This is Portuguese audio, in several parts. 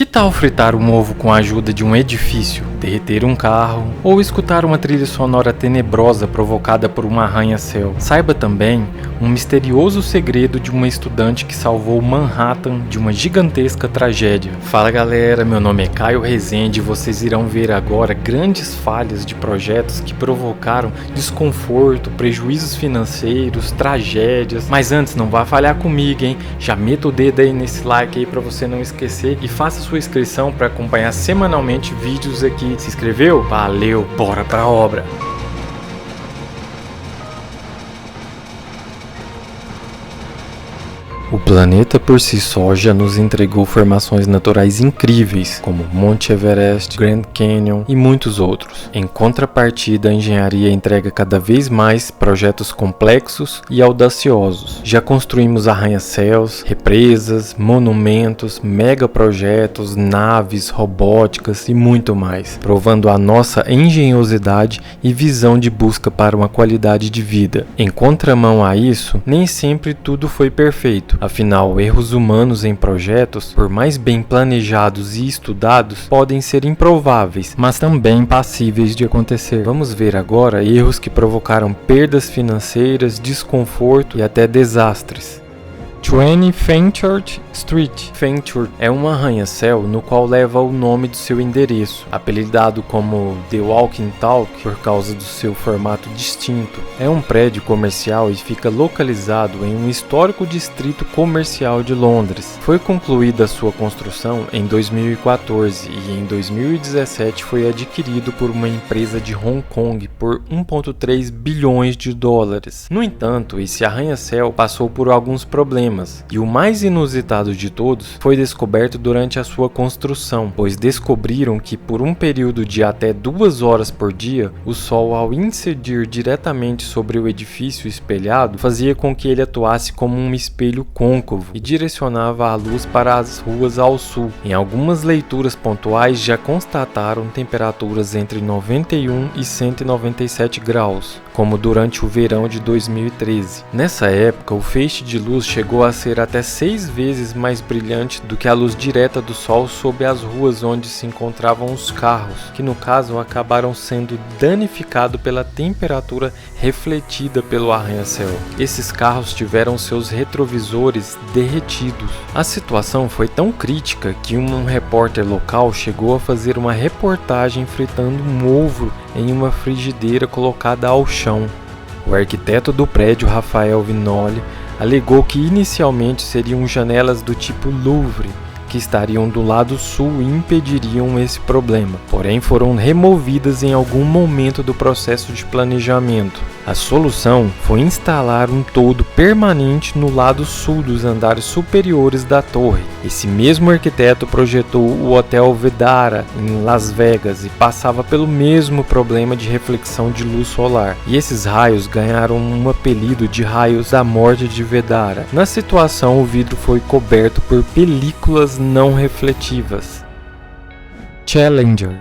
Que tal fritar um ovo com a ajuda de um edifício, derreter um carro ou escutar uma trilha sonora tenebrosa provocada por um arranha-céu? Saiba também um misterioso segredo de uma estudante que salvou Manhattan de uma gigantesca tragédia. Fala galera, meu nome é Caio Rezende e vocês irão ver agora grandes falhas de projetos que provocaram desconforto, prejuízos financeiros, tragédias. Mas antes, não vá falhar comigo, hein? Já meta o dedo aí nesse like aí para você não esquecer e faça sua inscrição para acompanhar semanalmente vídeos aqui. Se inscreveu? Valeu, bora pra obra! O planeta por si só já nos entregou formações naturais incríveis, como Monte Everest, Grand Canyon e muitos outros. Em contrapartida, a engenharia entrega cada vez mais projetos complexos e audaciosos. Já construímos arranha-céus, represas, monumentos, megaprojetos, naves, robóticas e muito mais, provando a nossa engenhosidade e visão de busca para uma qualidade de vida. Em contramão a isso, nem sempre tudo foi perfeito. Afinal, erros humanos em projetos, por mais bem planejados e estudados, podem ser improváveis, mas também passíveis de acontecer. Vamos ver agora erros que provocaram perdas financeiras, desconforto e até desastres. 20 Fenchurch Street. Fenchurch é um arranha-céu no qual leva o nome do seu endereço, apelidado como The Walking Talk por causa do seu formato distinto. É um prédio comercial e fica localizado em um histórico distrito comercial de Londres. Foi concluída sua construção em 2014 e em 2017 foi adquirido por uma empresa de Hong Kong por 1,3 bilhões de dólares. No entanto, esse arranha-céu passou por alguns problemas. E o mais inusitado de todos foi descoberto durante a sua construção, pois descobriram que por um período de até 2 horas por dia, o sol, ao incidir diretamente sobre o edifício espelhado, fazia com que ele atuasse como um espelho côncavo e direcionava a luz para as ruas ao sul. Em algumas leituras pontuais já constataram temperaturas entre 91 e 197 graus, como durante o verão de 2013. Nessa época, o feixe de luz chegou a ser até 6 vezes mais brilhante do que a luz direta do sol sobre as ruas onde se encontravam os carros, que no caso acabaram sendo danificados pela temperatura refletida pelo arranha-céu. Esses carros tiveram seus retrovisores derretidos. A situação foi tão crítica que um repórter local chegou a fazer uma reportagem fritando um ovo em uma frigideira colocada ao chão. O arquiteto do prédio, Rafael Vinoli, alegou que inicialmente seriam janelas do tipo Louvre, que estariam do lado sul e impediriam esse problema, porém foram removidas em algum momento do processo de planejamento. A solução foi instalar um toldo permanente no lado sul dos andares superiores da torre. Esse mesmo arquiteto projetou o Hotel Vedara em Las Vegas e passava pelo mesmo problema de reflexão de luz solar. E esses raios ganharam um apelido de raios da morte de Vedara. Na situação, o vidro foi coberto por películas não refletivas. Challenger.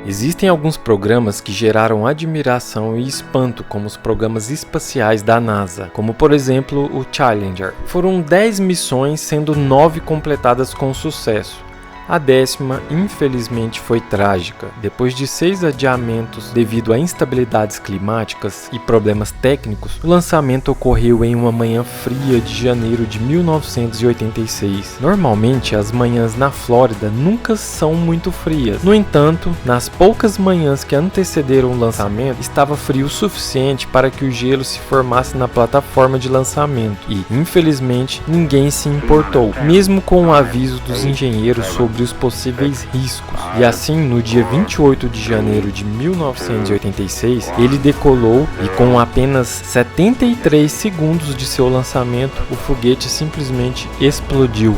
Existem alguns programas que geraram admiração e espanto, como os programas espaciais da NASA, como por exemplo o Challenger. Foram 10 missões, sendo 9 completadas com sucesso. A 10ª, infelizmente, foi trágica. Depois de 6 adiamentos devido a instabilidades climáticas e problemas técnicos, o lançamento ocorreu em uma manhã fria de janeiro de 1986. Normalmente, as manhãs na Flórida nunca são muito frias. No entanto, nas poucas manhãs que antecederam o lançamento, estava frio o suficiente para que o gelo se formasse na plataforma de lançamento e, infelizmente, ninguém se importou, mesmo com o aviso dos engenheiros sobre os possíveis riscos. E assim, no dia 28 de janeiro de 1986, ele decolou e com apenas 73 segundos de seu lançamento, o foguete simplesmente explodiu,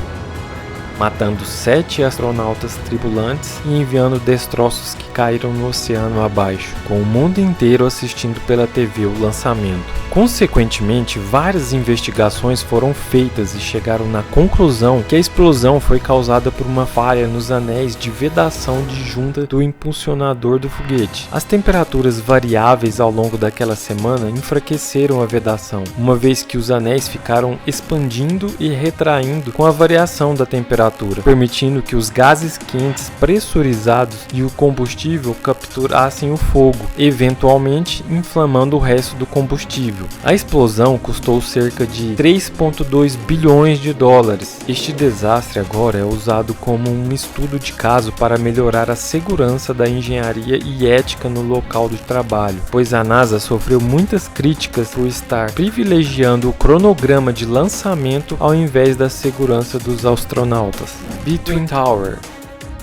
matando 7 astronautas tripulantes e enviando destroços que caíram no oceano abaixo, com o mundo inteiro assistindo pela TV o lançamento. Consequentemente, várias investigações foram feitas e chegaram na conclusão que a explosão foi causada por uma falha nos anéis de vedação de junta do impulsionador do foguete. As temperaturas variáveis ao longo daquela semana enfraqueceram a vedação, uma vez que os anéis ficaram expandindo e retraindo com a variação da temperatura temperatura, permitindo que os gases quentes pressurizados e o combustível capturassem o fogo, eventualmente inflamando o resto do combustível. A explosão custou cerca de 3,2 bilhões de dólares. Este desastre agora é usado como um estudo de caso para melhorar a segurança da engenharia e ética no local de trabalho, pois a NASA sofreu muitas críticas por estar privilegiando o cronograma de lançamento ao invés da segurança dos astronautas. Between Tower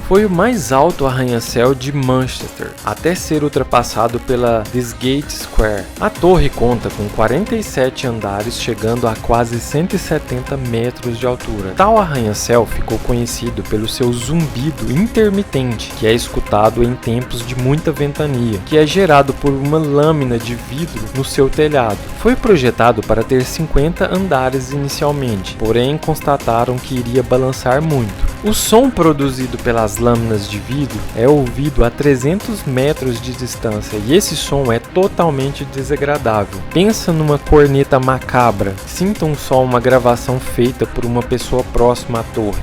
foi o mais alto arranha-céu de Manchester, até ser ultrapassado pela Gate Square. A torre conta com 47 andares, chegando a quase 170 metros de altura. Tal arranha-céu ficou conhecido pelo seu zumbido intermitente, que é escutado em tempos de muita ventania, que é gerado por uma lâmina de vidro no seu telhado. Foi projetado para ter 50 andares inicialmente, porém constataram que iria balançar muito. O som produzido pelas lâminas de vidro é ouvido a 300 metros de distância e esse som é totalmente desagradável. Pensa numa corneta macabra. Sintam só uma gravação feita por uma pessoa próxima à torre.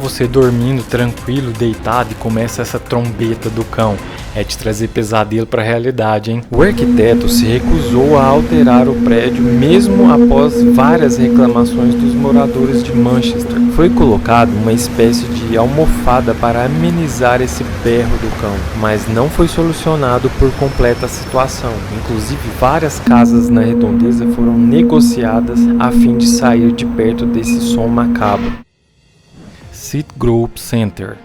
Você dormindo tranquilo, deitado, e começa essa trombeta do cão. É te trazer pesadelo para a realidade, hein? O arquiteto se recusou a alterar o prédio mesmo após várias reclamações dos moradores de Manchester. Foi colocado uma espécie de almofada para amenizar esse berro do cão, mas não foi solucionado por completa a situação. Inclusive, várias casas na redondeza foram negociadas a fim de sair de perto desse som macabro. Citigroup Center.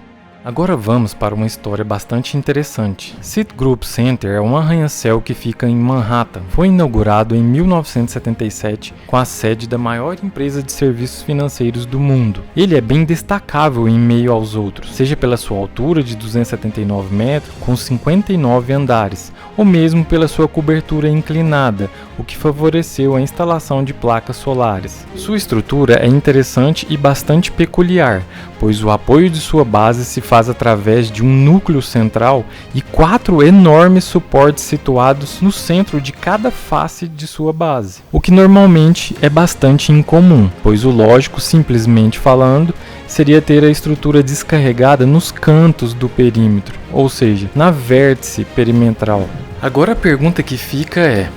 Agora vamos para uma história bastante interessante. Citigroup Center é um arranha-céu que fica em Manhattan. Foi inaugurado em 1977 com a sede da maior empresa de serviços financeiros do mundo. Ele é bem destacável em meio aos outros, seja pela sua altura de 279 metros, com 59 andares, ou mesmo pela sua cobertura inclinada, o que favoreceu a instalação de placas solares. Sua estrutura é interessante e bastante peculiar, pois o apoio de sua base se faz através de um núcleo central e 4 enormes suportes situados no centro de cada face de sua base, o que normalmente é bastante incomum, pois o lógico, simplesmente falando, seria ter a estrutura descarregada nos cantos do perímetro, ou seja, na vértice perimetral. Agora a pergunta que fica é: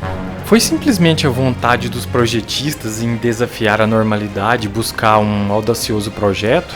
foi simplesmente a vontade dos projetistas em desafiar a normalidade e buscar um audacioso projeto?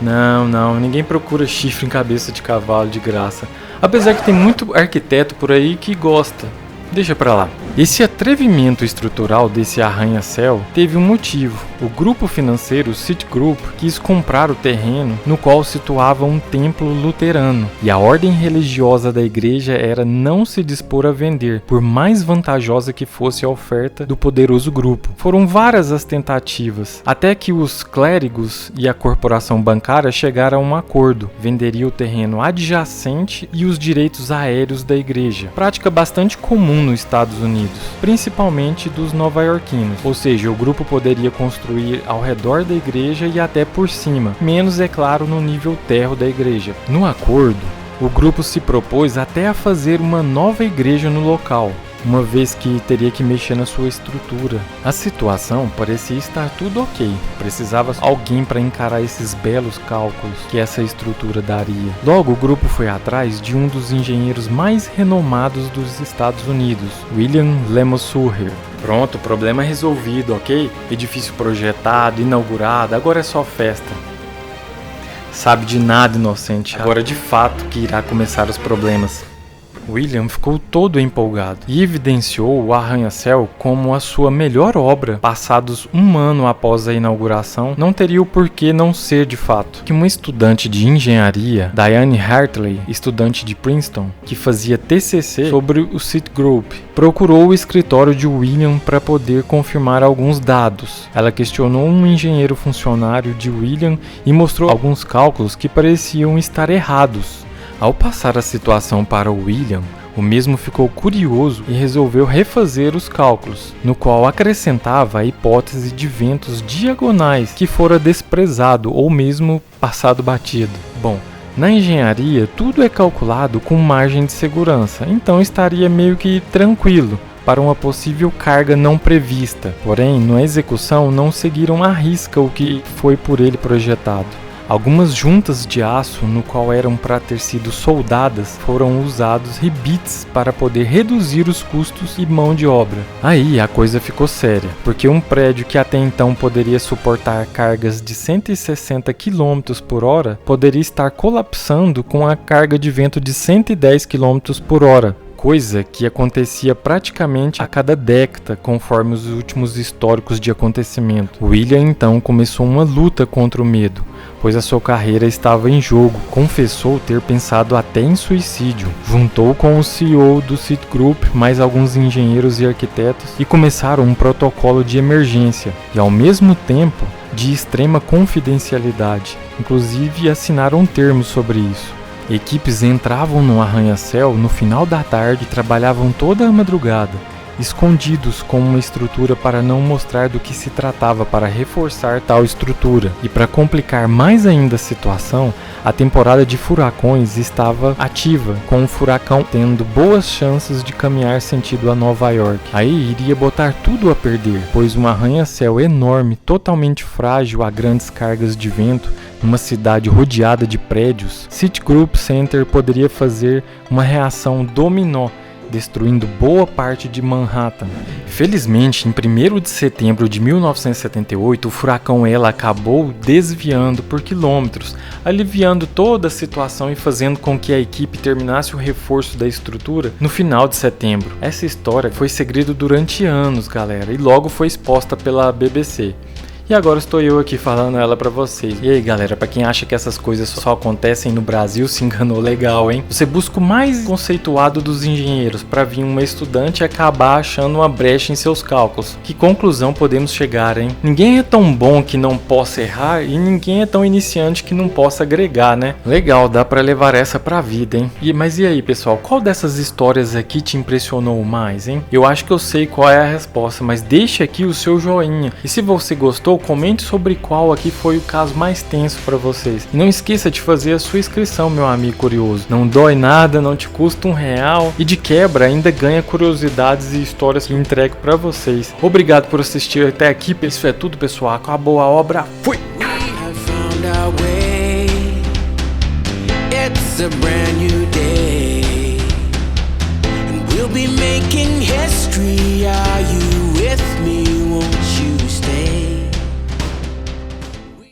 Não, ninguém procura chifre em cabeça de cavalo de graça. Apesar que tem muito arquiteto por aí que gosta. Deixa pra lá. Esse atrevimento estrutural desse arranha-céu teve um motivo. O grupo financeiro Citigroup quis comprar o terreno no qual situava um templo luterano, e a ordem religiosa da igreja era não se dispor a vender, por mais vantajosa que fosse a oferta do poderoso grupo. Foram várias as tentativas, até que os clérigos e a corporação bancária chegaram a um acordo. Venderia o terreno adjacente e os direitos aéreos da igreja, prática bastante comum nos Estados Unidos, principalmente dos nova-iorquinos, ou seja, o grupo poderia construir ao redor da igreja e até por cima, menos é claro no nível térreo da igreja. No acordo, o grupo se propôs até a fazer uma nova igreja no local, uma vez que teria que mexer na sua estrutura. A situação parecia estar tudo ok, precisava alguém para encarar esses belos cálculos que essa estrutura daria. Logo, o grupo foi atrás de um dos engenheiros mais renomados dos Estados Unidos, William Lemosurier. Pronto, problema resolvido, ok? Edifício projetado, inaugurado, agora é só festa. Sabe de nada, inocente. Agora de fato que irá começar os problemas. William ficou todo empolgado e evidenciou o arranha-céu como a sua melhor obra. Passados um ano após a inauguração, não teria o porquê não ser de fato. Que uma estudante de engenharia, Diane Hartley, estudante de Princeton, que fazia TCC sobre o Citigroup, procurou o escritório de William para poder confirmar alguns dados. Ela questionou um engenheiro funcionário de William e mostrou alguns cálculos que pareciam estar errados. Ao passar a situação para o William, o mesmo ficou curioso e resolveu refazer os cálculos, no qual acrescentava a hipótese de ventos diagonais que fora desprezado ou mesmo passado batido. Bom, na engenharia tudo é calculado com margem de segurança, então estaria meio que tranquilo. para uma possível carga não prevista. Porém, na execução não seguiram à risca o que foi por ele projetado. Algumas juntas de aço, no qual eram para ter sido soldadas, foram usados ribetes para poder reduzir os custos e mão de obra. Aí a coisa ficou séria, porque um prédio que até então poderia suportar cargas de 160 km por hora poderia estar colapsando com a carga de vento de 110 km por hora. Coisa que acontecia praticamente a cada década, conforme os últimos históricos de acontecimento. William então começou uma luta contra o medo, pois a sua carreira estava em jogo. Confessou ter pensado até em suicídio. Juntou com o CEO do Citigroup mais alguns engenheiros e arquitetos e começaram um protocolo de emergência e, ao mesmo tempo, de extrema confidencialidade. Inclusive assinaram termos sobre isso. Equipes entravam no arranha-céu no final da tarde e trabalhavam toda a madrugada, escondidos com uma estrutura para não mostrar do que se tratava para reforçar tal estrutura. E para complicar mais ainda a situação, a temporada de furacões estava ativa, com o furacão tendo boas chances de caminhar sentido a Nova York. Aí iria botar tudo a perder, pois um arranha-céu enorme, totalmente frágil a grandes cargas de vento, numa cidade rodeada de prédios, Citigroup Center poderia fazer uma reação dominó, destruindo boa parte de Manhattan. Felizmente, em 1º de setembro de 1978, o furacão Ela acabou desviando por quilômetros, aliviando toda a situação e fazendo com que a equipe terminasse o reforço da estrutura no final de setembro. Essa história foi segredo durante anos, galera, e logo foi exposta pela BBC. E agora estou eu aqui falando ela pra vocês. E aí galera, pra quem acha que essas coisas só acontecem no Brasil, se enganou legal, hein? Você busca o mais conceituado dos engenheiros pra vir uma estudante e acabar achando uma brecha em seus cálculos. Que conclusão podemos chegar, hein? Ninguém é tão bom que não possa errar e ninguém é tão iniciante que não possa agregar, né? Legal, dá pra levar essa pra vida, hein? Mas e aí pessoal, qual dessas histórias aqui te impressionou mais, hein? Eu acho que eu sei qual é a resposta, mas deixa aqui o seu joinha. E se você gostou, comente sobre qual aqui foi o caso mais tenso para vocês. E não esqueça de fazer a sua inscrição, meu amigo curioso. Não dói nada, não te custa R$1 e de quebra ainda ganha curiosidades e histórias que eu entrego para vocês. Obrigado por assistir até aqui. Isso é tudo, pessoal. Acabou a obra. Fui! It's a brand new